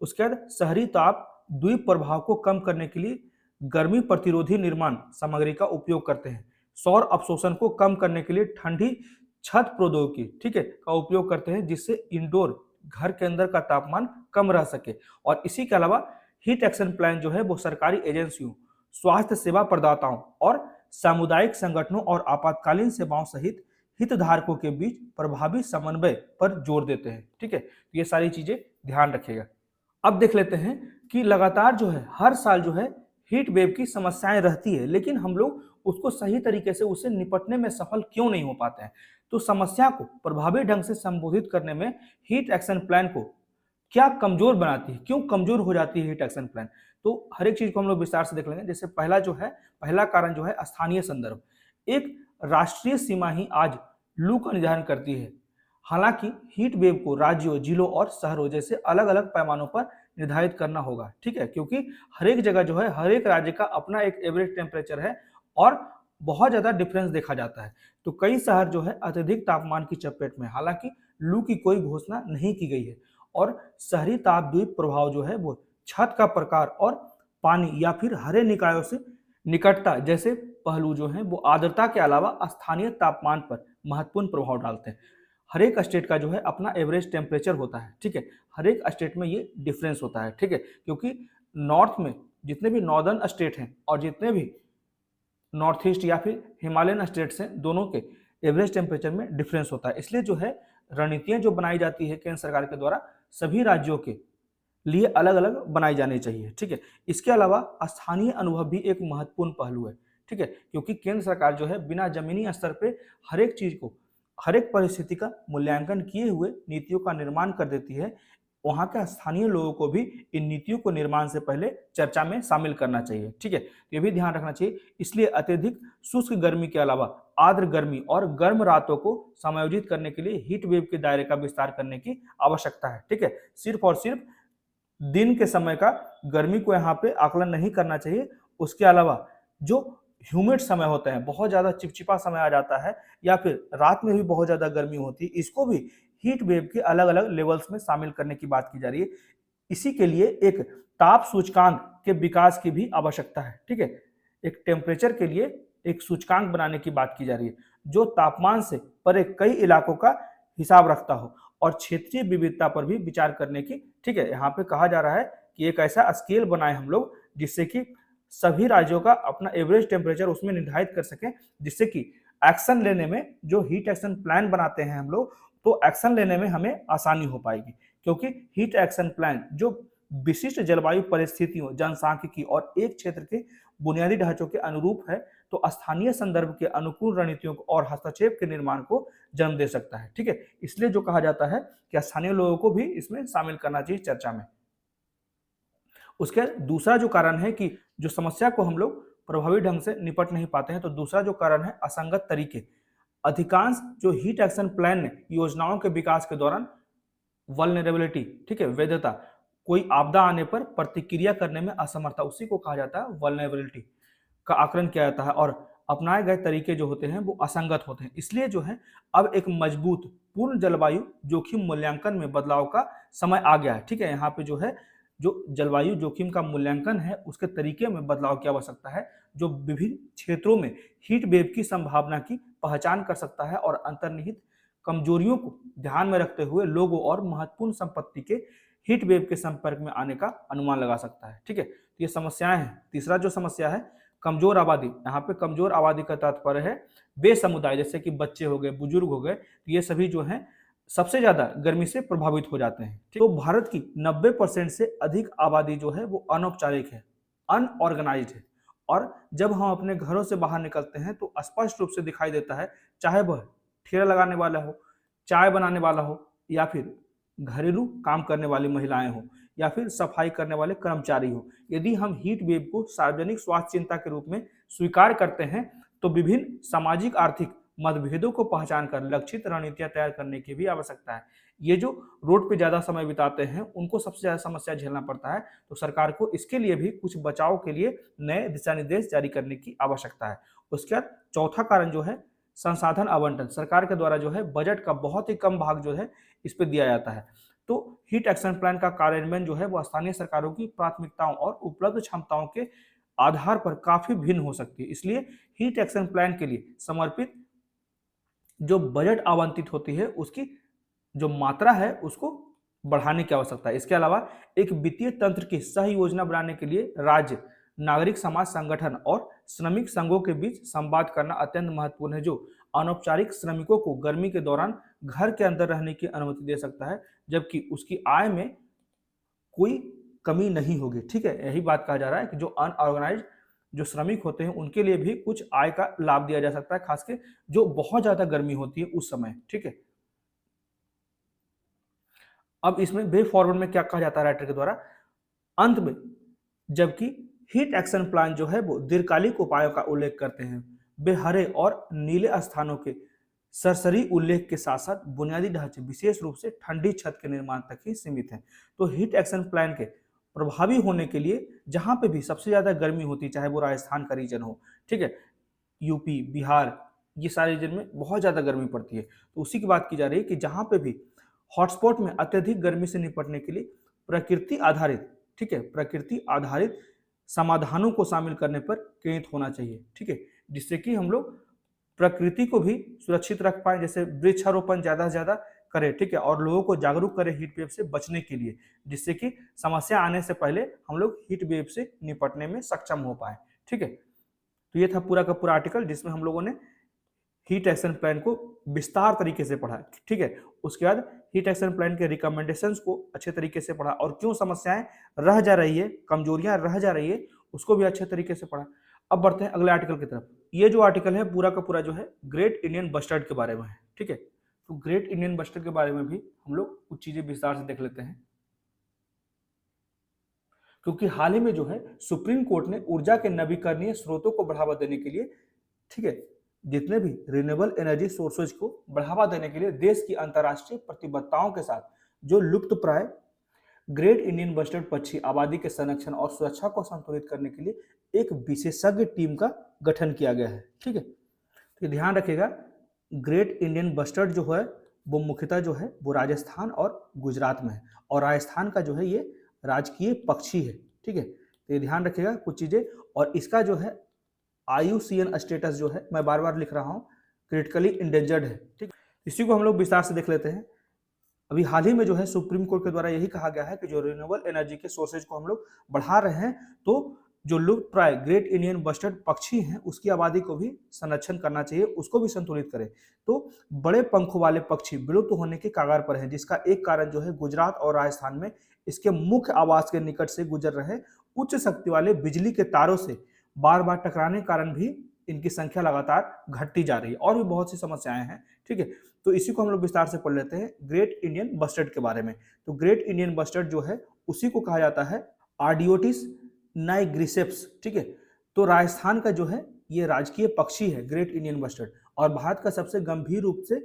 उसके बाद शहरी ताप द्वीप प्रभाव को कम करने के लिए गर्मी प्रतिरोधी निर्माण सामग्री का उपयोग करते हैं। सौर अवशोषण को कम करने के लिए ठंडी छत प्रौद्योगिकी, ठीक है, का उपयोग करते हैं जिससे इंडोर घर के अंदर का तापमान कम रह सके। और इसी के अलावा हीट एक्शन प्लान जो है वो सरकारी एजेंसियों, स्वास्थ्य सेवा प्रदाताओं और सामुदायिक संगठनों और आपातकालीन सेवाओं सहित हितधारकों के बीच प्रभावी समन्वय पर जोर देते हैं। ठीक है, तो ये सारी चीजें ध्यान रखिएगा। अब देख लेते हैं कि लगातार जो है हर साल जो है हीट वेव की समस्याएं रहती है, लेकिन हम लोग उसको सही तरीके से उससे निपटने में सफल क्यों नहीं हो पाते हैं। तो समस्या को प्रभावी ढंग से संबोधित करने में हीट एक्शन प्लान को क्या कमजोर बनाती है, क्यों कमजोर हो जाती है हीट एक्शन प्लान, तो हर एक चीज को हम लोग विस्तार से देख लेंगे। जैसे पहला कारण जो है स्थानीय संदर्भ। एक राष्ट्रीय सीमा ही आज लू का निर्धारण करती है। हालांकि हीट वेव को राज्यों, जिलों और शहरों जैसे अलग अलग पैमानों पर निर्धारित करना होगा। ठीक है, क्योंकि हर एक जगह जो है हर एक राज्य का अपना एक एवरेज टेम्परेचर है और बहुत ज्यादा डिफरेंस देखा जाता है। तो कई शहर जो है अत्यधिक तापमान की चपेट में, हालांकि लू की कोई घोषणा नहीं की गई है। और शहरी तापद्वीप प्रभाव जो है वो छत का प्रकार और पानी या फिर हरे निकायों से निकटता जैसे पहलू जो है वो आर्द्रता के अलावा स्थानीय तापमान पर महत्वपूर्ण प्रभाव डालते हैं। हर एक स्टेट का जो है अपना एवरेज टेम्परेचर होता है। ठीक है, हर एक स्टेट में ये डिफरेंस होता है। ठीक है, क्योंकि नॉर्थ में जितने भी नॉर्दर्न स्टेट हैं और जितने भी नॉर्थ ईस्ट या फिर हिमालयन स्टेट्स हैं, दोनों के एवरेज टेम्परेचर में डिफरेंस होता है। इसलिए जो है रणनीतियां जो बनाई जाती है केंद्र सरकार के द्वारा सभी राज्यों के लिए अलग अलग बनाई जानी चाहिए। ठीक है, इसके अलावा स्थानीय अनुभव भी एक महत्वपूर्ण पहलू है। ठीक है, क्योंकि केंद्र सरकार जो है बिना जमीनी स्तर पे हर एक चीज को, हर एक परिस्थिति का मूल्यांकन किए हुए नीतियों का निर्माण कर देती है। वहां के स्थानीय लोगों को भी इन नीतियों को निर्माण से पहले चर्चा में शामिल करना चाहिए। ठीक है, ये भी ध्यान रखना चाहिए। इसलिए अत्यधिक शुष्क गर्मी के अलावा आर्द्र गर्मी और गर्म रातों को समायोजित करने के लिए हीट वेव के दायरे का विस्तार करने की आवश्यकता है। ठीक है, सिर्फ और सिर्फ दिन के समय का गर्मी को यहाँ पे आकलन नहीं करना चाहिए। उसके अलावा जो ह्यूमिड समय होता है, बहुत ज्यादा चिपचिपा समय आ जाता है या फिर रात में भी बहुत ज्यादा गर्मी होती है, इसको भी हीट वेव के अलग अलग लेवल्स में शामिल करने की बात की जा रही है। इसी के लिए एक ताप सूचकांक के विकास की भी आवश्यकता है। ठीक है, एक टेम्परेचर के लिए एक सूचकांक बनाने की बात की जा रही है जो तापमान से परे कई इलाकों का हिसाब रखता हो और क्षेत्रीय विविधता पर भी विचार करने की। ठीक है, यहाँ पे कहा जा रहा है कि एक ऐसा स्केल बनाए हम लोग जिससे कि सभी राज्यों का अपना एवरेज टेम्परेचर उसमें निर्धारित कर सकें, जिससे कि एक्शन लेने में जो हीट एक्शन प्लान बनाते हैं हम लोग तो एक्शन लेने में हमें आसानी हो पाएगी, क्योंकि हीट एक्शन प्लान जो विशिष्ट जलवायु परिस्थितियों, जनसांख्यिकी और एक क्षेत्र के बुनियादी ढांचों के अनुरूप है, तो स्थानीय संदर्भ के अनुकूल रणनीतियों और हस्तक्षेप के निर्माण को जन्म दे सकता है। ठीक है, इसलिए जो कहा जाता है कि स्थानीय लोगों को भी इसमें शामिल करना चाहिए चर्चा में। उसके दूसरा जो कारण है कि जो समस्या को हम लोग प्रभावी ढंग से निपट नहीं पाते हैं, तो दूसरा जो कारण है असंगत तरीके। अधिकांश जो हीट एक्शन प्लान ने योजनाओं के विकास के दौरान वल्नरेबिलिटी, ठीक है, वैधता, कोई आपदा आने पर प्रतिक्रिया करने में असमर्थता, उसी को कहा जाता है वल्नरेबिलिटी का आकलन किया जाता है, और अपनाए गए तरीके जो होते हैं वो असंगत होते हैं। इसलिए जो है अब एक मजबूत पूर्ण जलवायु जोखिम मूल्यांकन में बदलाव का समय आ गया है। ठीक है, यहाँ पे जो है जो जलवायु जोखिम का मूल्यांकन है उसके तरीके में बदलाव की आवश्यकता है, जो विभिन्न क्षेत्रों में हीट वेव की संभावना की पहचान कर सकता है और अंतर्निहित कमजोरियों को ध्यान में रखते हुए लोगों और महत्वपूर्ण संपत्ति के हीट वेव के संपर्क में आने का अनुमान लगा सकता है। ठीक है, तो ये समस्याएं हैं। तीसरा जो समस्या है कमजोर आबादी। यहाँ पे कमजोर आबादी का तात्पर्य है वे समुदाय जैसे कि बच्चे हो गए, बुजुर्ग हो गए, ये सभी जो हैं सबसे ज्यादा गर्मी से प्रभावित हो जाते हैं। तो भारत की 90% से अधिक आबादी जो है वो अनौपचारिक है, अनऑर्गेनाइज्ड है, और जब हम अपने घरों से बाहर निकलते हैं तो स्पष्ट रूप से दिखाई देता है, चाहे वह ठेला लगाने वाला हो, चाय बनाने वाला हो, या फिर घरेलू काम करने वाली महिलाएं हो, या फिर सफाई करने वाले कर्मचारी हो। यदि हम हीट वेव को सार्वजनिक स्वास्थ्य चिंता के रूप में स्वीकार करते हैं तो विभिन्न सामाजिक आर्थिक मतभेदों को पहचान कर लक्षित रणनीतियां तैयार करने की भी आवश्यकता है। ये जो रोड पे ज्यादा समय बिताते हैं उनको सबसे ज्यादा समस्या झेलना पड़ता है, तो सरकार को इसके लिए भी कुछ बचाव के लिए नए दिशा निर्देश जारी करने की आवश्यकता है। उसके बाद चौथा कारण जो है संसाधन आवंटन। सरकार के द्वारा जो है बजट का बहुत ही कम भाग जो है इस पे दिया जाता है। तो हीट एक्शन प्लान का कार्यान्वयन जो है वो स्थानीय सरकारों की प्राथमिकताओं और उपलब्ध क्षमताओं के आधार पर काफी भिन्न हो सकती है। इसलिए हीट एक्शन प्लान के लिए समर्पित जो बजट आवंटित होती है उसकी जो मात्रा है उसको बढ़ाने की आवश्यकता है। इसके अलावा एक वित्तीय तंत्र की सह योजना बनाने के लिए राज्य, नागरिक समाज संगठन और श्रमिक संघों के बीच संवाद करना अत्यंत महत्वपूर्ण है, जो अनौपचारिक श्रमिकों को गर्मी के दौरान घर के अंदर रहने की अनुमति दे सकता है, जबकि उसकी आय में कोई कमी नहीं होगी। ठीक है, यही बात कहा जा रहा है कि जो अनऑर्गेनाइज्ड जो श्रमिक होते हैं उनके लिए भी कुछ आय का लाभ दिया जा सकता है, खासकर जो बहुत ज्यादा गर्मी होती है उस समय। ठीक है, अब इसमें वे फॉरवर्ड में क्या कहा जाता है राइटर के द्वारा, अंत में जबकि हीट एक्शन प्लान जो है वो दीर्घकालिक उपायों का उल्लेख करते हैं, वे हरे और नीले स्थानों के सरसरी उल्लेख के साथ साथ बुनियादी ढांचे विशेष रूप से ठंडी छत के निर्माण तक ही सीमित हैं। तो हीट एक्शन प्लान के प्रभावी होने के लिए जहां पे भी सबसे ज्यादा गर्मी होती है, चाहे वो राजस्थान का रीजन हो, ठीक है, यूपी, बिहार, ये सारे रीजन में बहुत ज्यादा गर्मी पड़ती है, तो उसी की बात की जा रही है कि जहां पे भी हॉटस्पॉट में अत्यधिक गर्मी से निपटने के लिए प्रकृति आधारित, ठीक है, प्रकृति आधारित समाधानों को शामिल करने पर केंद्रित होना चाहिए। ठीक है, जिससे कि हम लोग प्रकृति को भी सुरक्षित रख पाए, जैसे वृक्षारोपण ज्यादा से ज्यादा करें, ठीक है, और लोगों को जागरूक करें हीट वेव से बचने के लिए, जिससे कि समस्या आने से पहले हम लोग हीट वेव से निपटने में सक्षम हो पाए। ठीक है, तो ये था पूरा का पूरा आर्टिकल जिसमें हम लोगों ने हीट एक्शन प्लान को विस्तार तरीके से पढ़ा। ठीक है, उसके बाद हीट एक्शन प्लान के रिकमेंडेशंस को अच्छे तरीके से पढ़ा, और क्यों समस्याएं रह जा रही है, कमजोरियां रह जा रही है, उसको भी अच्छे तरीके से पढ़ा। अब बढ़ते हैं अगले आर्टिकल की तरफ। ये जो आर्टिकल है पूरा का पूरा जो है ग्रेट इंडियन बस्टर्ड के बारे में है। ठीक है, तो ग्रेट इंडियन बस्टर्ड के बारे में भी हम लोग कुछ चीजें विस्तार से देख लेते हैं, क्योंकि हाल ही में जो है सुप्रीम कोर्ट ने ऊर्जा के नवीकरणीय स्रोतों को बढ़ावा देने के लिए, ठीक है, जितने भी रिन्यूएबल एनर्जी सोर्सेज को बढ़ावा देने के लिए देश की अंतर्राष्ट्रीय प्रतिबद्धताओं के साथ जो लुप्त प्राय ग्रेट इंडियन बस्टर्ड पक्षी आबादी के संरक्षण और सुरक्षा को संतुलित करने के लिए एक विशेषज्ञ टीम का गठन किया गया है। ठीक है, तो ध्यान रखिएगा, ग्रेट इंडियन बस्टर्ड जो है वो मुख्यतः जो है वो राजस्थान और गुजरात में है, और राजस्थान का जो है ये राजकीय पक्षी है। ठीक है, तो ये ध्यान रखिएगा कुछ चीजें, और इसका जो है IUCN स्टेटस जो है मैं बार बार लिख रहा हूँ क्रिटिकली इंडेंजर्ड है। ठीक, इसी को हम लोग विस्तार से देख लेते हैं। अभी हाल ही में जो है सुप्रीम कोर्ट के द्वारा यही कहा गया है कि जो रिन्यूएबल एनर्जी के सोर्सेज को हम लोग बढ़ा रहे हैं, तो जो लुप्त प्राय ग्रेट इंडियन बस्टर्ड पक्षी हैं उसकी आबादी को भी संरक्षण करना चाहिए, उसको भी संतुलित करें। तो बड़े पंखों वाले पक्षी विलुप्त होने के कगार पर हैं, जिसका एक कारण जो है गुजरात और राजस्थान में इसके मुख्य आवास के निकट से गुजर रहे उच्च शक्ति वाले बिजली के तारों से बार बार टकराने के कारण भी इनकी संख्या लगातार घटती जा रही है, और भी बहुत सी समस्याएं हैं। ठीक है, तो इसी को हम लोग विस्तार से पढ़ लेते हैं ग्रेट इंडियन बस्टर्ड के बारे में। तो ग्रेट इंडियन बस्टर्ड जो है उसी को कहा जाता है आर्डियोटिस नाइग्रिसेप्स। ठीक है, तो राजस्थान का जो है ये राजकीय पक्षी है ग्रेट इंडियन बस्टर्ड, और भारत का सबसे गंभीर रूप से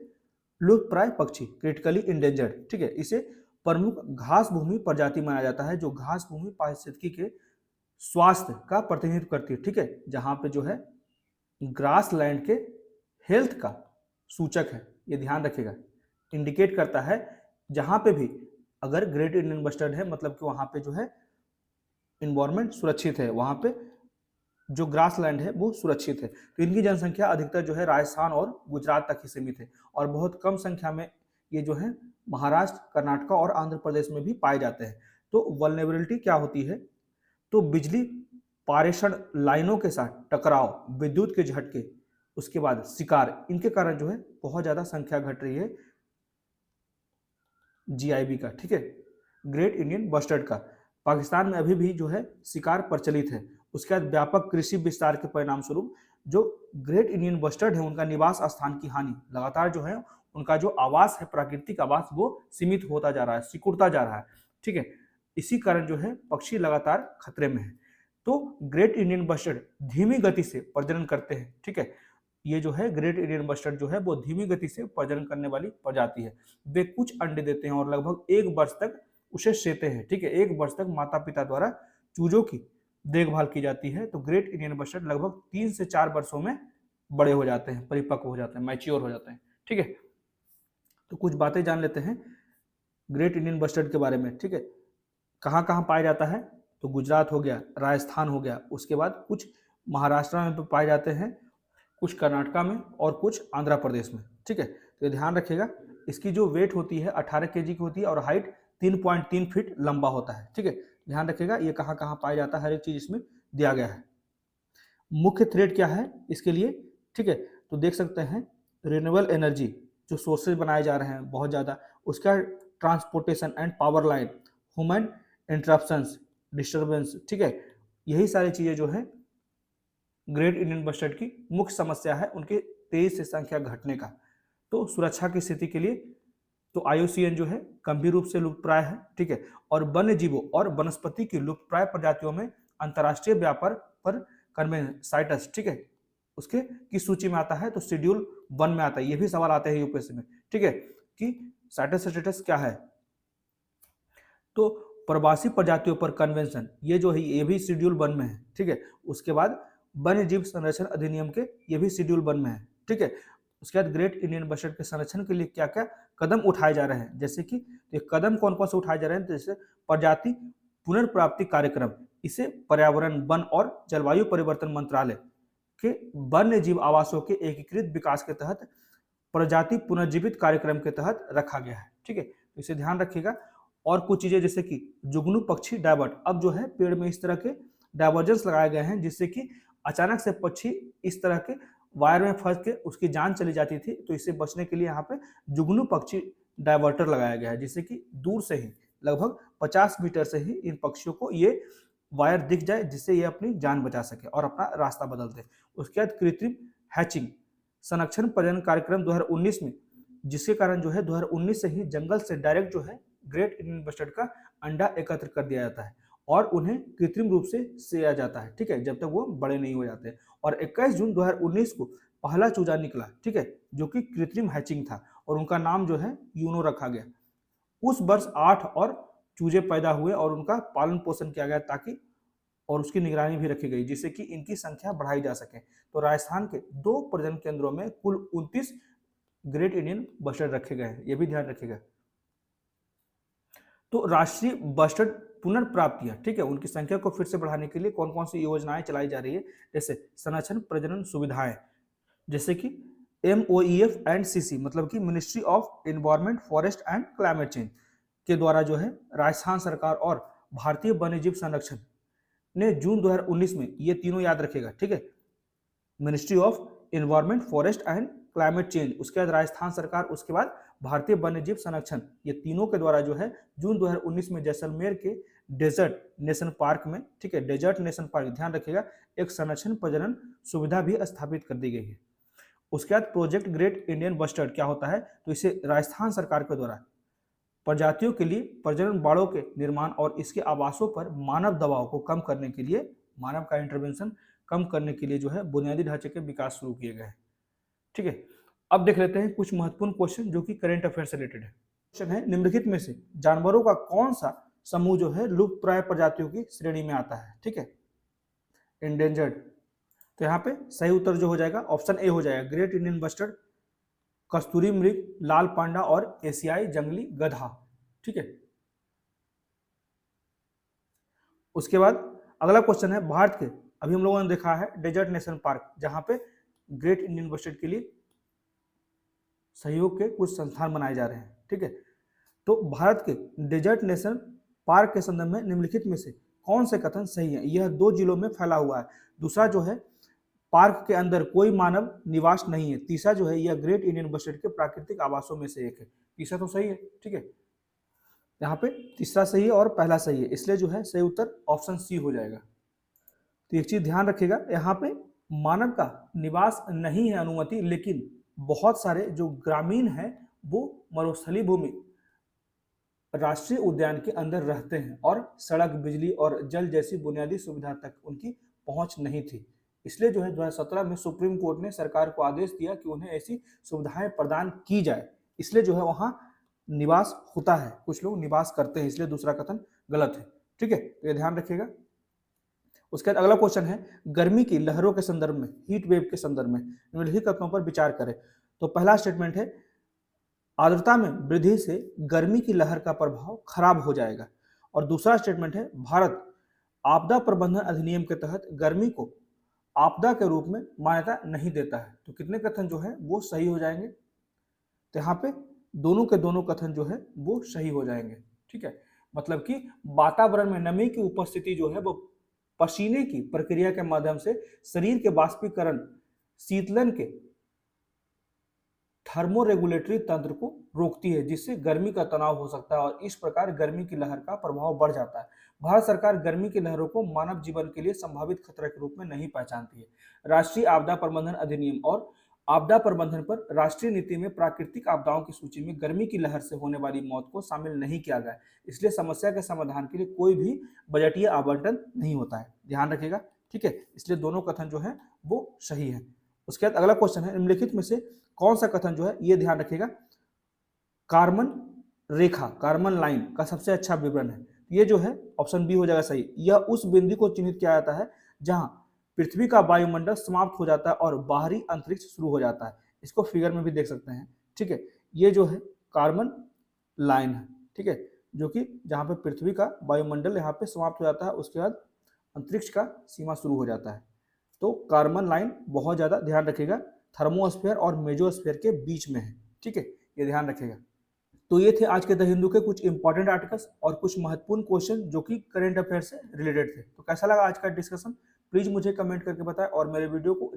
लुप्त प्राय पक्षी, क्रिटिकली इंडेंजर्ड। ठीक है, इसे प्रमुख घास भूमि प्रजाति माना जाता है, जो घास भूमि पारिस्थितिकी के स्वास्थ्य का प्रतिनिधित्व करती है। ठीक है, जहां पे जो है ग्रास लैंड के हेल्थ का सूचक है, ये ध्यान रखिएगा, इंडिकेट करता है जहां पे भी अगर ग्रेट इंडियन बस्टर्ड है मतलब कि वहां पे जो है इन्वायरमेंट सुरक्षित है, वहां पे जो ग्रास लैंड है वो सुरक्षित है। तो इनकी जनसंख्या अधिकतर जो है राजस्थान और गुजरात तक ही सीमित है, और बहुत कम संख्या में ये जो है महाराष्ट्र, कर्नाटक और आंध्र प्रदेश में भी पाए जाते हैं। तो वल्नरेबिलिटी क्या होती है, तो बिजली पारेषण लाइनों के साथ टकराव, विद्युत के झटके, उसके बाद शिकार, इनके कारण जो है बहुत ज्यादा संख्या घट रही है जीआईबी का। ठीक है, ग्रेट इंडियन बस्टर्ड का पाकिस्तान में अभी भी जो है शिकार प्रचलित है। उसके बाद व्यापक कृषि विस्तार के परिणाम स्वरूप जो ग्रेट इंडियन बस्टर्ड है उनका निवास स्थान की हानि, लगातार जो है उनका जो आवास है, प्राकृतिक आवास, वो सीमित होता जा रहा है, सिकुड़ता जा रहा है। ठीक है, इसी कारण जो है पक्षी लगातार खतरे में है। तो ग्रेट इंडियन बस्टर्ड धीमी गति से प्रजनन करते हैं। ठीक है, ये जो है ग्रेट इंडियन बस्टर्ड जो है वो धीमी गति से प्रजनन करने वाली प्रजाति है। वे कुछ अंडे देते हैं और लगभग 1 वर्ष तक उसे सेते हैं। ठीक है, 1 वर्ष तक माता पिता द्वारा चूजों की देखभाल की जाती है। तो ग्रेट इंडियन बस्टर्ड लगभग 3 से 4 वर्षों में बड़े हो जाते हैं, परिपक्व हो जाते हैं, मैच्योर हो जाते हैं। ठीक है, तो कुछ बातें जान लेते हैं ग्रेट इंडियन बस्टर्ड के बारे में। ठीक है, कहाँ कहाँ पाया जाता है, तो गुजरात हो गया, राजस्थान हो गया, उसके बाद कुछ महाराष्ट्र में पाए जाते हैं, कुछ कर्नाटका में और कुछ आंध्र प्रदेश में। ठीक है, तो ये ध्यान रखिएगा, इसकी जो वेट होती है 18 केजी की होती है और हाइट 3.3 फीट लंबा होता है। ठीक है, ध्यान रखिएगा ये कहाँ कहाँ पाया जाता है, हर एक चीज इसमें दिया गया है। मुख्य थ्रेड क्या है इसके लिए, ठीक है, तो देख सकते हैं रिन्यूएबल एनर्जी जो सोर्सेज बनाए जा रहे हैं बहुत ज़्यादा, उसका transportation and power line, human interruptions, disturbance. ठीक है, यही सारी चीज़ें जो है ग्रेट इंडियन बस्टर्ड की मुख्य समस्या है, उनके तेजी से संख्या घटने का। तो सुरक्षा की स्थिति के लिए तो IUCN जो है गंभीर रूप से लुप्तप्राय है। ठीक है, और वन्य जीवों और वनस्पति की लुप्तप्राय प्रजातियों में अंतर्राष्ट्रीय व्यापार पर कन्वेंशन साइटस, ठीक है, उसके किस सूची में आता है, तो शेड्यूल 1 में आता है। ये भी सवाल आते हैं यूपीएससी में। ठीक है, कि साइटस स्टेटस क्या है, तो प्रवासी प्रजातियों पर कन्वेंशन, ये जो है ये भी शेड्यूल 1 में है। ठीक है, उसके बाद वन्य जीव संरक्षण अधिनियम के ये भी शेड्यूल 1 में है। ठीक है, उसके बाद ग्रेट इंडियन बस्टर्ड के संरक्षण के लिए क्या क्या कदम उठाए जा रहे हैं, जैसे कि ये कदम कौन कौन से उठाए जा रहे हैं, जैसे प्रजाति पुनर्प्राप्ति कार्यक्रम, इसे पर्यावरण, वन और जलवायु परिवर्तन मंत्रालय के वन्य जीव आवासों के एकीकृत विकास के तहत प्रजाति पुनर्जीवित कार्यक्रम के तहत रखा गया है। ठीक है, तो इसे ध्यान रखिएगा। और कुछ चीजें जैसे कि जुगनू पक्षी डाइवर्ट, अब जो है पेड़ में इस तरह के डाइवर्जेंस लगाए गए हैं जिससे कि अचानक से पक्षी इस तरह के वायर में फंस के उसकी जान चली जाती थी, तो इससे बचने के लिए यहाँ पे जुगनू पक्षी डाइवर्टर लगाया गया है, जिससे कि दूर से ही लगभग 50 मीटर से ही इन पक्षियों को ये वायर दिख जाए, जिससे ये अपनी जान बचा सके और अपना रास्ता बदल दे। उसके बाद कृत्रिम हैचिंग संरक्षण प्रजनन कार्यक्रम 2019 में, जिसके कारण जो है 2019 से ही जंगल से डायरेक्ट जो है ग्रेट इंडियन बस्टर्ड का अंडा एकत्र कर दिया जाता है और उन्हें कृत्रिम रूप से सेया जाता है। ठीक है, जब तक वो बड़े नहीं हो जाते। और 21 जून 2019 को पहला चूजा निकला, ठीक है, जो कि कृत्रिम हैचिंग था और उनका नाम जो है यूनो रखा गया। उस वर्ष 8 और चूजे पैदा हुए और उनका पालन पोषण किया गया ताकि और उसकी निगरानी भी रखी गई जिससे कि इनकी संख्या बढ़ाई जा सके। तो राजस्थान के 2 प्रजनन केंद्रों में कुल 29 ग्रेट इंडियन बस्टर्ड रखे गए हैं, ये भी ध्यान रखिएगा। तो राष्ट्रीय बस्टर्ड पुनर्प्राप्तियां, ठीक है, उनकी संख्या को फिर से बढ़ाने के लिए कौन कौन सी योजनाएं चलाई जा रही है, जैसे संरक्षण प्रजनन सुविधाएं, जैसे कि MOEF एंड CC मतलब कि ministry of environment, forest and climate change के द्वारा जो है राजस्थान सरकार और भारतीय वन्यजीव संरक्षण ने जून 2019 में, ये तीनों याद रखेगा, ठीक है, ministry of environment, forest and climate change, उसके बाद राजस्थान सरकार, उसके बाद भारतीय वन्यजीव संरक्षण, ये तीनों के द्वारा जो है जून 2019 में जैसलमेर के डेजर्ट नेशनल पार्क में, ठीक है, डेजर्ट नेशनल पार्क, ध्यान रखिएगा, एक संरक्षण प्रजनन सुविधा भी स्थापित कर दी गई है। उसके बाद प्रोजेक्ट ग्रेट इंडियन बस्टर्ड क्या होता है, तो इसे राजस्थान सरकार के द्वारा प्रजातियों के लिए प्रजनन बाड़ों के निर्माण और इसके आवासों पर मानव दबाव को कम करने के लिए, मानव का इंटरवेंशन कम करने के लिए जो है बुनियादी ढांचे के विकास शुरू किए गए हैं, ठीक है। अब देख लेते हैं कुछ महत्वपूर्ण क्वेश्चन जो कि करंट अफेयर से रिलेटेड है। क्वेश्चन है, निम्नलिखित में से जानवरों का कौन सा समूह जो है लुप्तप्राय प्रजातियों की श्रेणी में आता है, ठीक है, एंडेंजर्ड। तो यहाँ पे सही उत्तर जो हो जाएगा ऑप्शन ए हो जाएगा, ग्रेट इंडियन बस्टर्ड, कस्तूरी मृग, लाल पांडा और एशियाई जंगली गधा, ठीक है। उसके बाद अगला क्वेश्चन है, भारत के, अभी हम लोगों ने देखा है डेजर्ट नेशनल पार्क, जहां पे ग्रेट इंडियन बस्टर्ड के लिए सहयोग के कुछ संस्थान बनाए जा रहे हैं, ठीक है। तो भारत के डेजर्ट नेशनल पार्क के संदर्भ में निम्नलिखित में से कौन से कथन सही है। यह 2 जिलों में फैला हुआ है। दूसरा जो है, पार्क के अंदर कोई मानव निवास नहीं है। तीसरा जो है, यह ग्रेट इंडियन बस्टर्ड के प्राकृतिक आवासों में से एक है। तीसरा तो सही है, ठीक है, यहाँ पे तीसरा सही है और पहला सही है, इसलिए जो है सही उत्तर ऑप्शन सी हो जाएगा। तो एक चीज ध्यान रखिएगा, यहाँ पे मानव का निवास नहीं है अनुमति, लेकिन बहुत सारे जो ग्रामीण हैं वो मरुस्थलीय भूमि राष्ट्रीय उद्यान के अंदर रहते हैं और सड़क, बिजली और जल जैसी बुनियादी सुविधा तक उनकी पहुंच नहीं थी। इसलिए जो है 2017 में सुप्रीम कोर्ट ने सरकार को आदेश दिया कि उन्हें ऐसी सुविधाएं प्रदान की जाए, इसलिए जो है वहां निवास होता है, कुछ लोग निवास करते हैं, इसलिए दूसरा कथन गलत है, ठीक है, तो ये ध्यान रखिएगा। उसके बाद अगला क्वेश्चन है, गर्मी की लहरों के संदर्भ में, हीट वेव के संदर्भ में निम्नलिखित कथनों पर विचार करें। तो पहला स्टेटमेंट है, आर्द्रता में वृद्धि से गर्मी की लहर का प्रभाव खराब हो जाएगा। और दूसरा स्टेटमेंट है, भारत आपदा प्रबंधन अधिनियम के तहत गर्मी को आपदा के रूप में मान्यता नहीं देता है। तो कितने कथन जो है वो सही हो जाएंगे, तो यहाँ पे दोनों के दोनों कथन जो है वो सही हो जाएंगे, ठीक है। मतलब कि वातावरण में नमी की उपस्थिति जो है वो पसीने की प्रक्रिया के माध्यम से शरीर के बाष्पीकरण, शीतलन के थर्मोरेगुलेटरी तंत्र को रोकती है, जिससे गर्मी का तनाव हो सकता है और इस प्रकार गर्मी की लहर का प्रभाव बढ़ जाता है। भारत सरकार गर्मी की लहरों को मानव जीवन के लिए संभावित खतरे के रूप में नहीं पहचानती है। राष्ट्रीय आपदा प्रबंधन अधिनियम और आपदा प्रबंधन पर राष्ट्रीय नीति में प्राकृतिक आपदाओं की सूची में गर्मी की लहर से होने वाली मौत को शामिल नहीं किया गया, इसलिए समस्या के समाधान के लिए कोई भी बजटीय आवंटन नहीं होता है, ध्यान रखिएगा, ठीक है। इसलिए दोनों कथन जो है वो सही है। उसके बाद अगला क्वेश्चन है, निम्नलिखित में से कौन सा कथन जो है, ये ध्यान रखिएगा, कार्बन रेखा, कार्बन लाइन का सबसे अच्छा विवरण है। ये जो है ऑप्शन बी हो जाएगा सही। यह उस बिंदु को चिन्हित किया जाता है जहां पृथ्वी का वायुमंडल समाप्त हो जाता है और बाहरी अंतरिक्ष शुरू हो जाता है। इसको फिगर में भी देख सकते हैं, ठीक है। ये जो है कार्बन लाइन है, ठीक है, जो कि जहां पे पृथ्वी का वायुमंडल यहाँ पे समाप्त हो जाता है, उसके बाद अंतरिक्ष का सीमा शुरू हो जाता है। तो कार्बन लाइन बहुत ज्यादा ध्यान रखिएगा, थर्मोस्फीयर और मेसोस्फीयर के बीच में है, ठीक है, ये ध्यान रखिएगा। तो ये थे आज के द हिंदू के कुछ इंपॉर्टेंट आर्टिकल्स और कुछ महत्वपूर्ण क्वेश्चन जो कि करंट अफेयर से रिलेटेड थे। तो कैसा लगा आज का डिस्कशन, प्लीज मुझे कमेंट करके बताएं और मेरे वीडियो को